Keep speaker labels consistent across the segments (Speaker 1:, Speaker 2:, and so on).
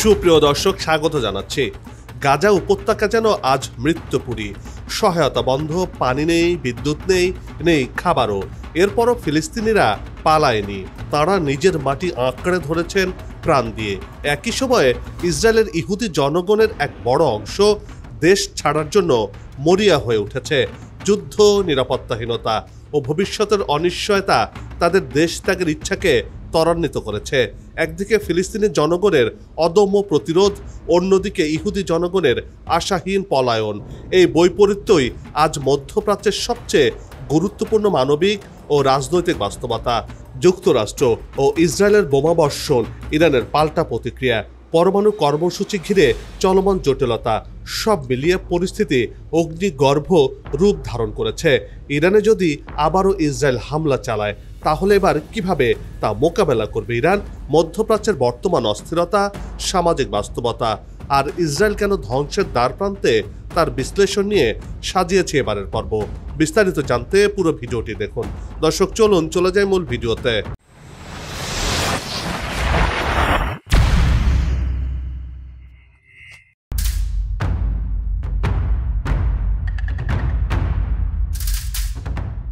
Speaker 1: সুপ্রিয় দর্শক, স্বাগত জানাচ্ছি। গাজা উপত্যকা যেন আজ মৃত্যুপুরী। সহায়তা বন্ধ, পানি নেই, বিদ্যুৎ নেই খাবারও। এরপরও ফিলিস্তিনিরা পালায়নি, তারা নিজের মাটি আঁকড়ে ধরেছেন প্রাণ দিয়ে। একই সময়ে ইসরায়েলের ইহুদি জনগণের এক বড় অংশ দেশ ছাড়ার জন্য মরিয়া হয়ে উঠেছে। যুদ্ধ, নিরাপত্তাহীনতা ও ভবিষ্যতের অনিশ্চয়তা তাদের দেশ ত্যাগের ইচ্ছাকে ত্বরান্বিত করেছে। একদিকে ফিলিস্তিনি জনগণের অদম্য প্রতিরোধ, অন্যদিকে ইহুদি জনগণের আশাহীন পলায়ন। এই বৈপরীত্যই আজ মধ্যপ্রাচ্যের সবচেয়ে গুরুত্বপূর্ণ মানবিক ও রাজনৈতিক বাস্তবতা। যুক্তরাষ্ট্র ও ইসরায়েলের বোমাবর্ষণ, ইরানের পাল্টা প্রতিক্রিয়া, পরমাণু কর্মসূচি ঘিরে চলমান জটিলতা, সব মিলিয়ে পরিস্থিতি অগ্নিগর্ভ রূপ ধারণ করেছে। ইরানে যদি আবারও ইসরায়েল হামলা চালায়, তাহলে এবার কিভাবে তা মোকাবেলা করবে ইরান? মধ্যপ্রাচ্যের বর্তমান অস্থিরতা, সামাজিক বাস্তবতা আর ইসরায়েল কেন ধ্বংসের দ্বার প্রান্তে, তার বিশ্লেষণ নিয়ে সাজিয়েছে এবারের পর্ব। বিস্তারিত জানতে পুরো ভিডিওটি দেখুন। দর্শক, চলুন চলে যাই মূল ভিডিওতে।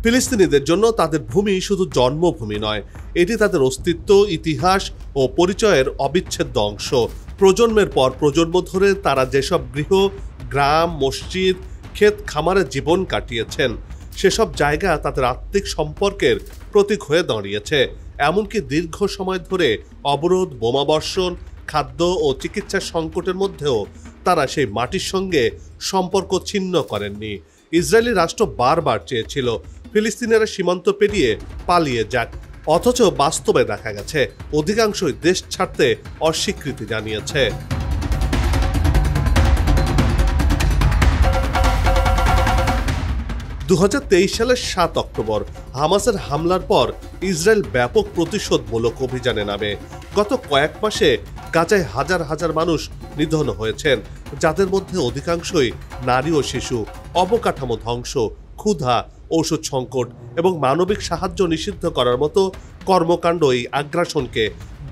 Speaker 1: ফিলিস্তিনিদের জন্য তাদের ভূমি শুধু জন্মভূমি নয়, এটি তাদের অস্তিত্ব, ইতিহাস ও পরিচয়ের অবিচ্ছেদ্য অংশ। প্রজন্মের পর প্রজন্ম ধরে তারা যেসব গৃহ, গ্রাম, মসজিদ, ক্ষেত খামারে জীবন কাটিয়েছেন, সেসব জায়গা তাদের আত্মিক সম্পর্কের প্রতীক হয়ে দাঁড়িয়েছে। এমনকি দীর্ঘ সময় ধরে অবরোধ, বোমাবর্ষণ, খাদ্য ও চিকিৎসার সংকটের মধ্যেও তারা সেই মাটির সঙ্গে সম্পর্ক ছিন্ন করেননি। ইসরায়েলি রাষ্ট্র বারবার চেয়েছিল ফিলিস্তিনিরা সীমান্ত পেরিয়ে পালিয়ে যাক, অথচ বাস্তবে দেখা গেছে অধিকাংশই দেশ ছাড়তে অস্বীকৃতি জানিয়েছে। সালের 7 অক্টোবর হামাসের হামলার পর ইসরায়েল ব্যাপক প্রতিশোধমূলক অভিযানে নামে। গত কয়েক মাসে গাজায় হাজার হাজার মানুষ নিধন হয়েছেন, যাদের মধ্যে অধিকাংশই নারী ও শিশু। অবকাঠামো ধ্বংস, ক্ষুধা, ঔষধ সংকট এবং মানবিক সাহায্য নিষিদ্ধ করার মতো কর্মকাণ্ড এই আগ্রাসনকে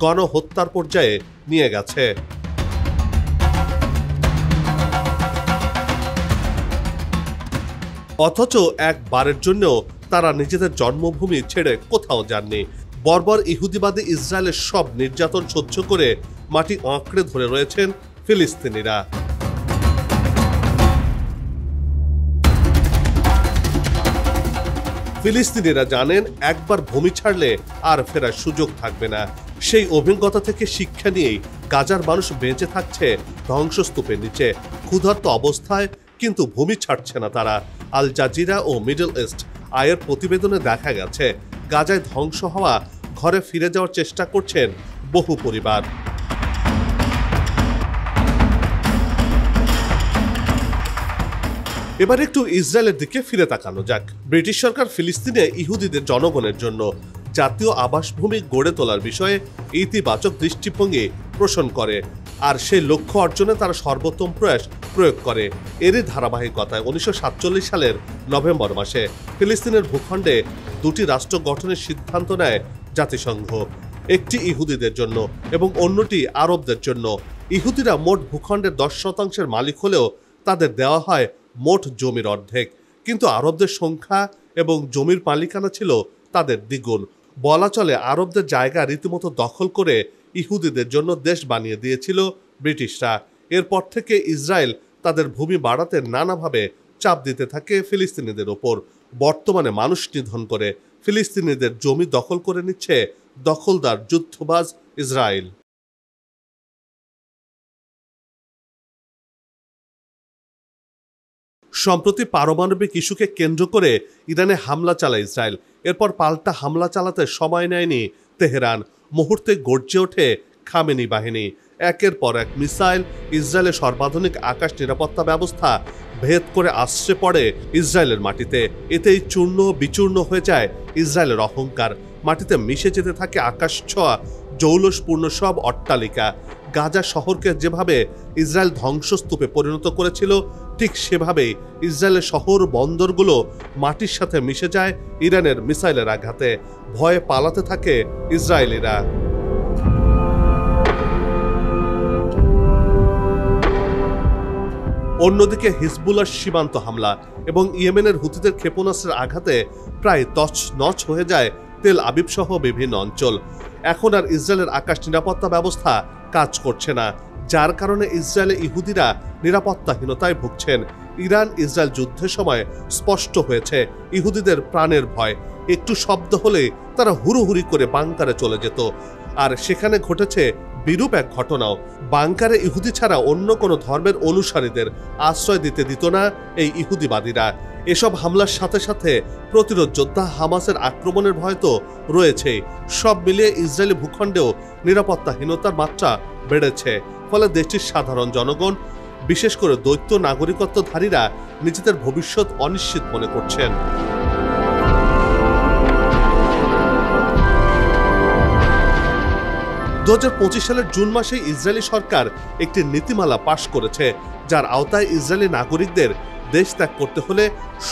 Speaker 1: গণহত্যার পর্যায়ে নিয়ে গেছে। অথচ একবারের জন্য তারা নিজেদের জন্মভূমি ছেড়ে কোথাও যাননি। বর্বর ইহুদিবাদী ইসরায়েলের সব নির্যাতন সহ্য করে মাটি আঁকড়ে ধরে রয়েছেন ফিলিস্তিনিরা। ফিলিস্তিনিরা জানেন, একবার ভূমি ছাড়লে আর ফেরার সুযোগ থাকবে না। সেই অভিজ্ঞতা থেকে শিক্ষা নিয়েই গাজার মানুষ বেঁচে থাকছে ধ্বংসস্তূপের নিচে, ক্ষুধার্ত অবস্থায়, কিন্তু ভূমি ছাড়ছে না তারা। আল জাজিরা ও মিডল ইস্ট আয়ের প্রতিবেদনে দেখা গেছে, গাজায় ধ্বংস হওয়া ঘরে ফিরে যাওয়ার চেষ্টা করছেন বহু পরিবার। এবার একটু ইসরায়েলের দিকে ফিরে তাকানো যাক। ব্রিটিশ সরকার ফিলিস্তিনে ইহুদিদের জনগণের জন্য জাতীয় আবাসভূমি গড়ে তোলার বিষয়ে ইতিবাচক দৃষ্টিভঙ্গি পোষণ করে, আর সেই লক্ষ্য অর্জনে তারা সর্বোত্তম প্রয়াস প্রয়োগ করে। এরই ধারাবাহিকতায় 1947 সালের নভেম্বর মাসে ফিলিস্তিনের ভূখণ্ডে দুটি রাষ্ট্র গঠনের সিদ্ধান্ত নেয় জাতিসংঘ, একটি ইহুদিদের জন্য এবং অন্যটি আরবদের জন্য। ইহুদিরা মোট ভূখণ্ডের 10% মালিক হলেও তাদের দেওয়া হয় মোট জমির অর্ধেক, কিন্তু আরবদের সংখ্যা এবং জমির মালিকানা ছিল তাদের দ্বিগুণ। বলা চলে আরবদের জায়গা রীতিমতো দখল করে ইহুদিদের জন্য দেশ বানিয়ে দিয়েছিল ব্রিটিশরা। এরপর থেকে ইসরায়েল তাদের ভূমি বাড়াতে নানাভাবে চাপ দিতে থাকে ফিলিস্তিনিদের ওপর। বর্তমানে মানুষ নিধন করে ফিলিস্তিনিদের জমি দখল করে নিচ্ছে দখলদার যুদ্ধবাজ ইসরায়েল। সম্প্রতি পারমাণবিক ইস্যুকে কেন্দ্র করে ইরানে হামলা চালায় ইসরায়েল। এরপর পাল্টা হামলা চালাতে সময় নেয়নি তেহরান। মুহূর্তে গর্জে ওঠে খামেনি বাহিনী। একের পর এক মিসাইল, ইসরায়েলের সর্বাধুনিক আকাশ নিরাপত্তা ব্যবস্থা ভেদ করে আশ্রে পড়ে ইসরায়েলের মাটিতে। এতেই চূর্ণ বিচূর্ণ হয়ে যায় ইসরায়েলের অহংকার। মাটিতে মিশে যেতে থাকে আকাশ ছোঁয়া জৌলসপূর্ণ সব অট্টালিকা। গাজা শহরকে যেভাবে ইসরায়েল ধ্বংসস্তূপে পরিণত করেছিল, ঠিক সেভাবেই ইসরায়েলের শহর বন্দরগুলো মাটির সাথে মিশে যায় ইরানের মিসাইলের আঘাতে। ভয়ে পালাতে থাকে ইসরায়েলিরা। অন্যদিকে হিজবুল্লাহর সীমান্ত হামলা এবং ইয়েমেনের হুতিদের ক্ষেপণাস্ত্রের আঘাতে প্রায় তছনছ হয়ে যায় তেল আবিব সহ বিভিন্ন অঞ্চল। এখন আর ইসরায়েলের আকাশ নিরাপত্তা ব্যবস্থা কাজ করছে না, যার কারণে ইসরায়েলে ইহুদিরা নিরাপত্তাহীনতায় ভুগছেন। ইরান ইসরায়েল যুদ্ধের সময় স্পষ্ট হয়েছে ইহুদিদের প্রাণের ভয়। একটু শব্দ হলে তারা হুড়োহুড়ি করে বাংকারে চলে যেত। আর সেখানে ঘটেছে বিরূপ এক ঘটনাও। বাংকারে ইহুদি ছাড়া অন্য কোনো ধর্মের অনুসারীদের আশ্রয় দিত না এই ইহুদিবাদীরা। এসব হামলার সাথে সাথে প্রতিরোধ যোদ্ধা হামাসের আক্রমণের ভয় তো রয়েছে। সব মিলিয়ে ইসরায়েলি ভূখণ্ডেও নিরাপত্তাহীনতার মাত্রা বেড়েছে। ফলে দেশটির সাধারণ জনগণ, বিশেষ করে দ্বৈত নাগরিকত্বধারীরা নিজেদের ভবিষ্যৎ অনিশ্চিত মনে করছেন। দু 2025 সালের জুন মাসে ইসরায়েলি সরকার একটি নীতিমালা পাশ করেছে, যার আওতায় ইসরায়েলি নাগরিকদের দেশ ত্যাগ করতে হলে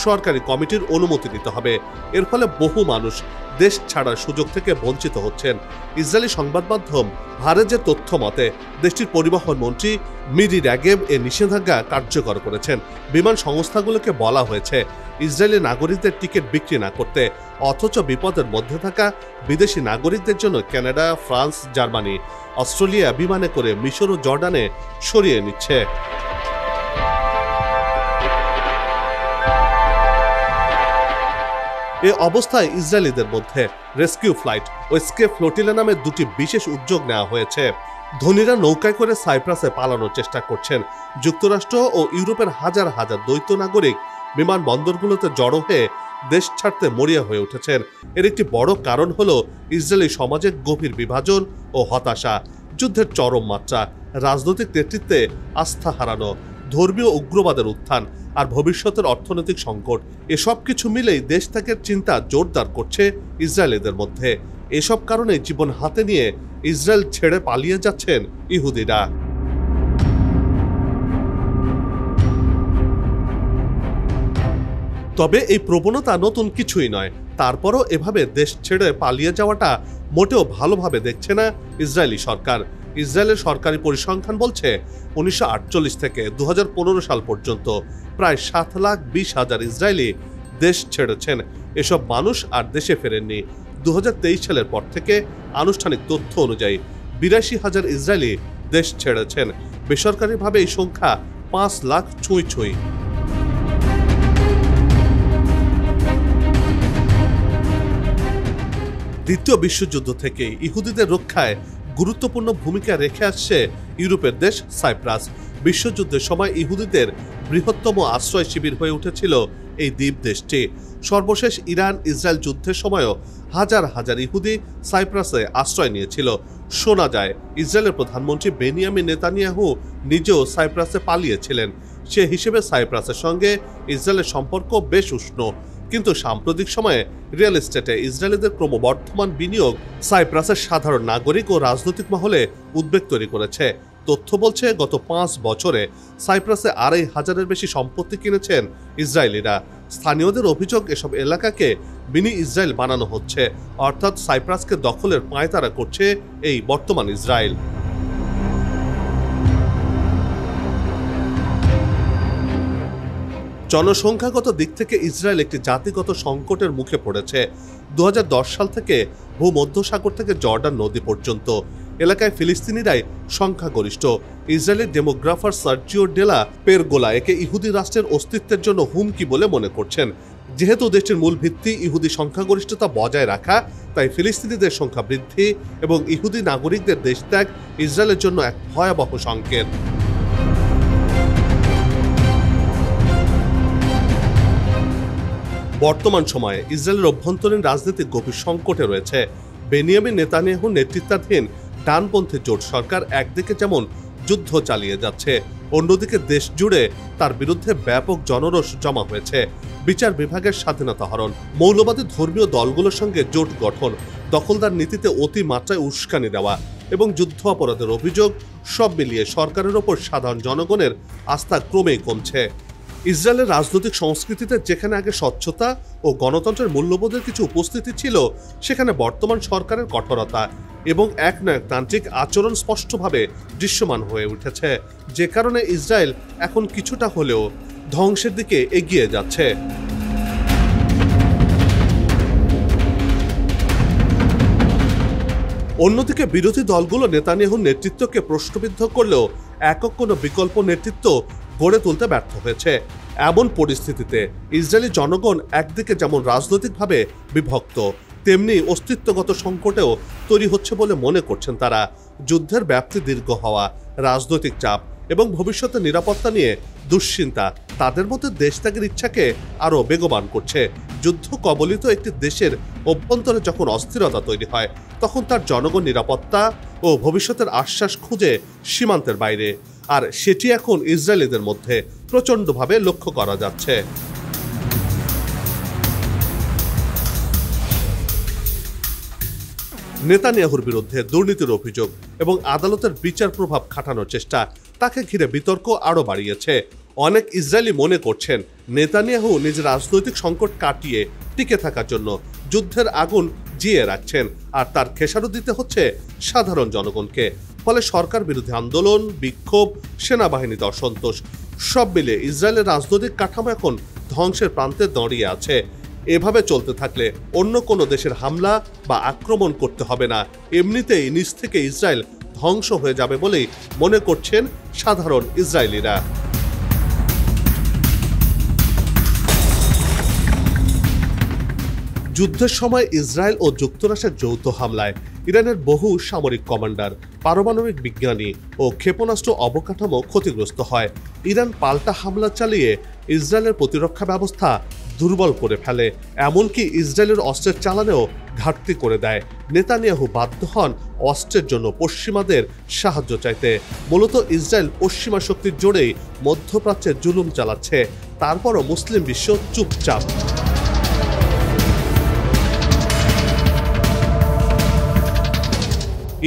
Speaker 1: সরকারি কমিটির অনুমতি নিতে হবে। এর ফলে বহু মানুষ দেশ ছাড়ার সুযোগ থেকে বঞ্চিত হচ্ছেন। ইসরায়েলি সংবাদ মাধ্যম হারেজের তথ্য মতে দেশটির পরিবহন মন্ত্রী মিরি রেগেভ এ নিষেধাজ্ঞা কার্যকর করেছেন। বিমান সংস্থাগুলোকে বলা হয়েছে ইসরায়েলি নাগরিকদের টিকিট বিক্রি না করতে, অথচ বিপদের মধ্যে থাকা বিদেশি নাগরিকদের জন্য কানাডা, ফ্রান্স, জার্মানি, অস্ট্রেলিয়া বিমানে করে মিশর ও জর্ডানে সরিয়ে নিচ্ছে। এ অবস্থায় ইসরায়েলিদের মধ্যে রেস্কিউ ফ্লাইট ও এসকেপ ফ্লোটিলা নামে দুটি বিশেষ উদ্যোগ নেওয়া হয়েছে। ধনীরা নৌকায় করে সাইপ্রাসে পালানোর চেষ্টা করছেন। যুক্তরাষ্ট্র ও ইউরোপের হাজার হাজার দ্বৈত নাগরিক বিমানবন্দরগুলোতে জড়ো হয়ে দেশ ছাড়তে মরিয়া হয়ে উঠেছেন। এর একটি বড় কারণ হলো ইসরায়েলি সমাজের গভীর বিভাজন ও হতাশা, যুদ্ধের চরম মাত্রা, রাজনৈতিক নেতৃত্বে আস্থা হারানো, ধর্মীয় উগ্রবাদের উত্থান আর ভবিষ্যতের অর্থনৈতিক সংকট। এসব কিছু মিলেই দেশ ত্যাগের চিন্তা জোরদার করছে ইসরায়েলিদের মধ্যে। এসব কারণে জীবন হাতে নিয়ে ইসরায়েল ছেড়ে পালিয়ে যাচ্ছেন ইহুদিরা। তবে এই প্রবণতা নতুন কিছুই নয়। তারপরও এভাবে দেশ ছেড়ে পালিয়ে যাওয়াটা মোটেও ভালোভাবে দেখছে না ইসরায়েলি সরকার। ইসরায়েলের সরকারি পরিসংখ্যান বলছে 1948 থেকে 2015 সাল পর্যন্ত প্রায় 7,20,000 ইসরায়েলি দেশ ছেড়েছেন। এসব মানুষ আর দেশে ফেরেননি। 2023 সালের পর থেকে আনুষ্ঠানিক তথ্য অনুযায়ী 82,000 ইসরায়েলি দেশ ছেড়েছেন। বেসরকারিভাবে এই সংখ্যা 5 লাখ ছুঁই। দ্বিতীয় বিশ্বযুদ্ধ থেকে ইহুদিদের রক্ষায় গুরুত্বপূর্ণ ভূমিকা রেখে আসছে ইউরোপের দেশ সাইপ্রাস। বিশ্বযুদ্ধের সময় ইহুদিদের বৃহত্তম আশ্রয় শিবির হয়ে উঠেছিল এই দ্বীপ দেশটি। সর্বশেষ ইরান ইসরায়েল যুদ্ধের সময়ও হাজার হাজার ইহুদি সাইপ্রাসে আশ্রয় নিয়েছিল। শোনা যায় ইসরায়েলের প্রধানমন্ত্রী বেনিয়ামিন নেতানিয়াহু নিজেও সাইপ্রাসে পালিয়েছিলেন। সে হিসেবে সাইপ্রাসের সঙ্গে ইসরায়েলের সম্পর্ক বেশ উষ্ণ। কিন্তু সাম্প্রতিক সময়ে রিয়েল এস্টেটে ইসরায়েলিদের ক্রমবর্ধমান বিনিয়োগ সাইপ্রাসের সাধারণ নাগরিক ও রাজনৈতিক মহলে উদ্বেগ তৈরি করেছে। তথ্য বলছে গত 5 বছরে সাইপ্রাসে 2,500-এর বেশি সম্পত্তি কিনেছেন ইসরায়েলিরা। স্থানীয়দের অভিযোগ এসব এলাকাকে মিনি ইসরায়েল বানানো হচ্ছে, অর্থাৎ সাইপ্রাসকে দখলের পায়তারা করছে এই বর্তমান ইসরায়েল। জনসংখ্যাগত দিক থেকে ইসরায়েল একটি জাতিগত সংকটের মুখে পড়েছে। 2010 সাল থেকে ভূমধ্যসাগর থেকে জর্ডান নদী পর্যন্ত এলাকায় ফিলিস্তিনিরাই সংখ্যাগরিষ্ঠ। ইসরায়েলের ডেমোগ্রাফার সার্জিও ডেলা পেরগোলা একে ইহুদি রাষ্ট্রের অস্তিত্বের জন্য হুমকি বলে মনে করছেন। যেহেতু দেশটির মূল ভিত্তি ইহুদি সংখ্যাগরিষ্ঠতা বজায় রাখা, তাই ফিলিস্তিনিদের সংখ্যা বৃদ্ধি এবং ইহুদি নাগরিকদের দেশত্যাগ ইসরায়েলের জন্য এক ভয়াবহ সংকেত। বর্তমান সময়ে ইসরায়েলের অভ্যন্তরীণ রাজনীতি গভীর সংকটে রয়েছে। বেনিয়ামিন নেতানিয়াহুর নেতৃত্বাধীন ডানপন্থী জোট সরকার একদিকে যেমন যুদ্ধ চালিয়ে যাচ্ছে, অন্যদিকে দেশ জুড়ে তার বিরুদ্ধে ব্যাপক জনরোষ জমা হয়েছে। বিচার বিভাগের স্বাধীনতা হরণ, মৌলবাদী ধর্মীয় দলগুলোর সঙ্গে জোট গঠন, দখলদার নীতিতে অতিমাত্রায় উস্কানি দেওয়া এবং যুদ্ধ অপরাধের অভিযোগ, সব মিলিয়ে সরকারের ওপর সাধারণ জনগণের আস্থা ক্রমেই কমছে। ইসরায়েলের রাজনৈতিক সংস্কৃতিতে যেখানে আগে স্বচ্ছতা ও গণতন্ত্রের মূল্যবোধের কিছু উপস্থিতি ছিল, সেখানে বর্তমান সরকারের কঠোরতা, এবং একনায়কতান্ত্রিক আচরণ স্পষ্টভাবে দৃশ্যমান হয়ে উঠেছে, যে কারণে ইসরায়েল এখন কিছুটা হলেও ধ্বংসের দিকে এগিয়ে যাচ্ছে। অন্যদিকে বিরোধী দলগুলো নেতানিয়াহুর নেতৃত্বকে প্রশ্নবিদ্ধ করলেও একক কোনো বিকল্প নেতৃত্ব গড়ে তুলতে ব্যর্থ হয়েছে। এমন পরিস্থিতিতে ইসরায়েলি জনগণ একদিকে যেমন রাজনৈতিকভাবে বিভক্ত, তেমনি অস্তিত্বগত সংকটেও তৈরি হচ্ছে বলে মনে করছেন তারা। যুদ্ধের ব্যাপ্তি দীর্ঘ হওয়া, রাজনৈতিক চাপ এবং ভবিষ্যতের নিরাপত্তা নিয়ে দুশ্চিন্তা তাদের মধ্যে দেশত্যাগের ইচ্ছাকে আরও বেগবান করছে। যুদ্ধ কবলিত একটি দেশের অভ্যন্তরে যখন অস্থিরতা তৈরি হয়, তখন তার জনগণ নিরাপত্তা ও ভবিষ্যতের আশ্বাস খুঁজে সীমান্তের বাইরে, আর সেটি এখন ইসরায়েলিদের মধ্যে প্রচণ্ডভাবে লক্ষ্য করা যাচ্ছে। নেতানিয়াহুর বিরুদ্ধে দুর্নীতির অভিযোগ এবং আদালতের বিচার প্রভাব খাটানোর চেষ্টা তাকে ঘিরে বিতর্ক আরও বাড়িয়েছে। অনেক ইসরায়েলি মনে করছেন নেতানিয়াহু নিজের রাজনৈতিক সংকট কাটিয়ে টিকে থাকার জন্য যুদ্ধের আগুন জিয়ে রাখছেন, আর তার খেসারত দিতে হচ্ছে সাধারণ জনগণকে। ফলে সরকার বিরোধী আন্দোলন, বিক্ষোভ, সেনাবাহিনীতে অসন্তোষ সব মিলে ইসরায়েলের রাজনৈতিক কাঠামো এখন ধ্বংসের প্রান্তে দাঁড়িয়ে আছে। এভাবে চলতে থাকলে অন্য কোনো দেশের হামলা বা আক্রমণ করতে হবে না, এমনিতেই নিজ থেকে ইসরায়েল ধ্বংস হয়ে যাবে বলেই মনে করছেন সাধারণ ইসরায়েলিরা। যুদ্ধের সময় ইসরায়েল ও যুক্তরাষ্ট্রের যৌথ হামলায় ইরানের বহু সামরিক কমান্ডার, পারমাণবিক বিজ্ঞানী ও ক্ষেপণাস্ত্র অবকাঠামো ক্ষতিগ্রস্ত হয়। ইরান পাল্টা হামলা চালিয়ে ইসরায়েলের প্রতিরক্ষা ব্যবস্থা দুর্বল করে ফেলে, এমনকি ইসরায়েলের অস্ত্রের চালানেও ঘাটতি করে দেয়। নেতানিয়াহু বাধ্য হন অস্ত্রের জন্য পশ্চিমাদের সাহায্য চাইতে। মূলত ইসরায়েল পশ্চিমা শক্তির জোরেই মধ্যপ্রাচ্যে জুলুম চালাচ্ছে, তারপরও মুসলিম বিশ্ব চুপচাপ।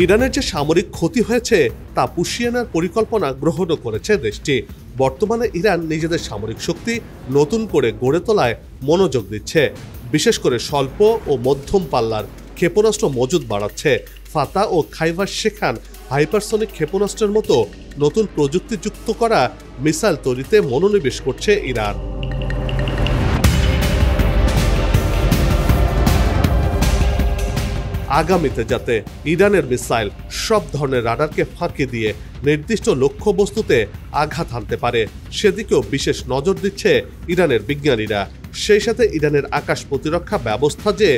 Speaker 1: ইরানের যে সামরিক ক্ষতি হয়েছে তা পুষিয়ে নেওয়ার পরিকল্পনা গ্রহণও করেছে দেশটি। বর্তমানে ইরান নিজেদের সামরিক শক্তি নতুন করে গড়ে তোলায় মনোযোগ দিচ্ছে, বিশেষ করে স্বল্প ও মধ্যম পাল্লার ক্ষেপণাস্ত্র মজুদ বাড়াচ্ছে। ফাতা ও খাইবার শেখান হাইপারসনিক ক্ষেপণাস্ত্রের মতো নতুন প্রযুক্তিযুক্ত করা মিসাইল তৈরিতে মনোনিবেশ করছে ইরান। আগামীতে যাতে ইরানের মিসাইল সব ধরনের রাডারকে ফাঁকি দিয়ে নির্দিষ্ট লক্ষ্যবস্তুতে আঘাত হানতে পারে, সেদিকেও বিশেষ নজর দিচ্ছে ইরানের বিজ্ঞানীরা। সেই সাথে ইরানের আকাশ প্রতিরক্ষা ব্যবস্থা যে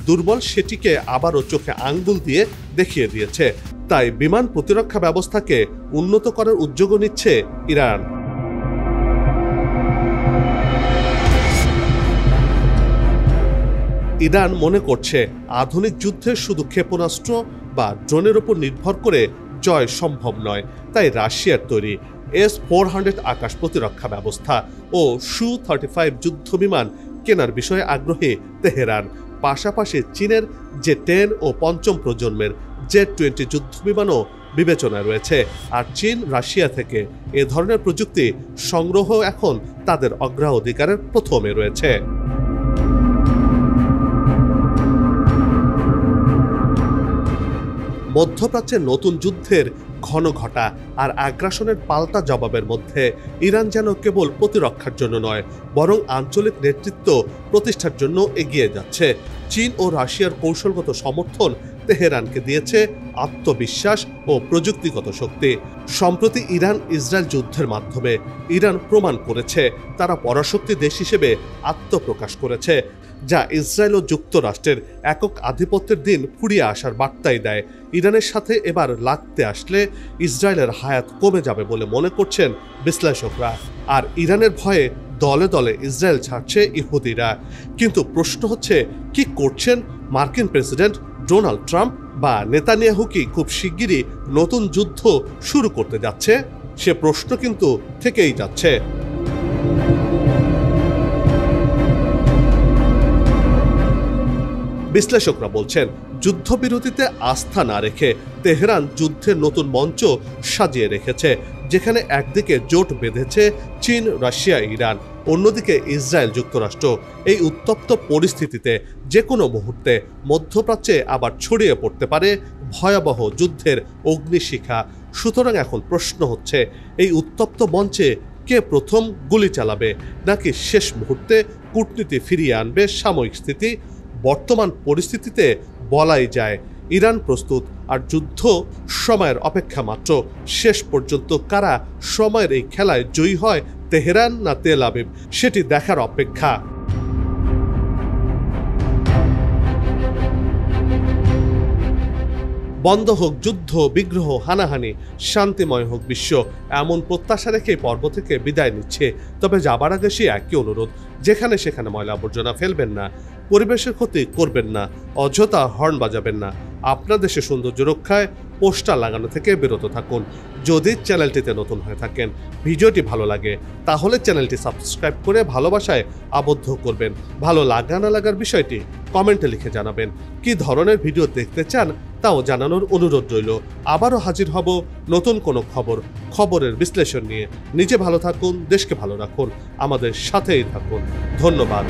Speaker 1: দুর্বল সেটিকে আবারও চোখে আঙ্গুল দিয়ে দেখিয়ে দিয়েছে। তাই বিমান প্রতিরক্ষা ব্যবস্থাকে উন্নত করার উদ্যোগও নিচ্ছে ইরান। ইরান মনে করছে আধুনিক যুদ্ধে শুধু ক্ষেপণাস্ত্র বা ড্রোনের উপর নির্ভর করে জয় সম্ভব নয়। তাই রাশিয়ার তৈরি S-400 আকাশ প্রতিরক্ষা ব্যবস্থা ও Su-35 যুদ্ধ বিমান কেনার বিষয়ে আগ্রহী তেহরান। পাশাপাশি চীনের J-10 ও পঞ্চম প্রজন্মের J-20 যুদ্ধ বিমানও বিবেচনায় রয়েছে। আর চীন, রাশিয়া থেকে এ ধরনের প্রযুক্তি সংগ্রহ এখন তাদের অগ্রাধিকারের প্রথমে রয়েছে। মধ্যপ্রাচ্যে নতুন যুদ্ধের ঘন ঘটা আর আগ্রাসনের পাল্টা জবাবের মধ্যে ইরান যেন কেবল প্রতিরক্ষার জন্য নয়, বরং আঞ্চলিক নেতৃত্ব প্রতিষ্ঠার জন্য এগিয়ে যাচ্ছে। চীন ও রাশিয়ার কৌশলগত সমর্থন তেহরানকে দিয়েছে আত্মবিশ্বাস ও প্রযুক্তিগত শক্তি। সম্প্রতি ইরান ইসরায়েল যুদ্ধের মাধ্যমে ইরান প্রমাণ করেছে তারা পরাশক্তি দেশ হিসেবে আত্মপ্রকাশ করেছে, যা ইসরায়েল ও যুক্তরাষ্ট্রের একক আধিপত্যের দিন ফুরিয়ে আসার বার্তাই দেয়। ইরানের সাথে এবার লাগতে আসলে ইসরায়েলের হায়াত কমে যাবে বলে মনে করছেন বিশ্লেষকরা। আর ইরানের ভয়ে দলে দলে ইসরায়েল ছাড়ছে ইহুদিরা। কিন্তু প্রশ্ন হচ্ছে, কি করছেন মার্কিন প্রেসিডেন্ট ডোনাল্ড ট্রাম্প বা নেতানিয়াহু? কি খুব শিগগিরই নতুন যুদ্ধ শুরু করতে যাচ্ছে? সে প্রশ্ন কিন্তু থেকেই যাচ্ছে। বিশ্লেষকরা বলছেন, যুদ্ধবিরতিতে আস্থা না রেখে তেহরান যুদ্ধের নতুন মঞ্চ সাজিয়ে রেখেছে, যেখানে একদিকে জোট বেঁধেছে চীন, রাশিয়া, ইরান, অন্যদিকে ইসরায়েল যুক্তরাষ্ট্র। এই উত্তপ্ত পরিস্থিতিতে যে কোনো মুহূর্তে মধ্যপ্রাচ্যে আবার ছড়িয়ে পড়তে পারে ভয়াবহ যুদ্ধের অগ্নিশিখা। সুতরাং এখন প্রশ্ন হচ্ছে, এই উত্তপ্ত মঞ্চে কে প্রথম গুলি চালাবে, নাকি শেষ মুহূর্তে কূটনীতি ফিরিয়ে আনবে সাময়িক স্থিতি? বর্তমান পরিস্থিতিতে বলাই যায় ইরান প্রস্তুত, আর যুদ্ধ সময়ের অপেক্ষা মাত্র। শেষ পর্যন্ত কারা সময়ের এই খেলায় জয়ী হয়, তেহরান না তেল আবিব, সেটি দেখার অপেক্ষা। বন্ধ হোক যুদ্ধ, বিগ্রহ, হানাহানি, শান্তিময় হোক বিশ্ব, এমন প্রত্যাশা রেখে পর্ব থেকে বিদায় নিচ্ছে। তবে যাবার আগে সে একই অনুরোধ, যেখানে সেখানে ময়লা আবর্জনা ফেলবেন না, পরিবেশের ক্ষতি করবেন না, অযথা হর্ন বাজাবেন না, আপনার দেশের সৌন্দর্য রক্ষায় পোস্টার লাগানো থেকে বিরত থাকুন। যদি চ্যানেলটিতে নতুন হয়ে থাকেন, ভিডিওটি ভালো লাগে, তাহলে চ্যানেলটি সাবস্ক্রাইব করে ভালোবাসায় আবদ্ধ করবেন। ভালো লাগা না লাগার বিষয়টি কমেন্টে লিখে জানাবেন। কি ধরনের ভিডিও দেখতে চান তাও জানানোর অনুরোধ রইল। আবারও হাজির হব নতুন কোনো খবরের বিশ্লেষণ নিয়ে। নিজে ভালো থাকুন, দেশকে ভালো রাখুন, আমাদের সাথেই থাকুন। ধন্যবাদ।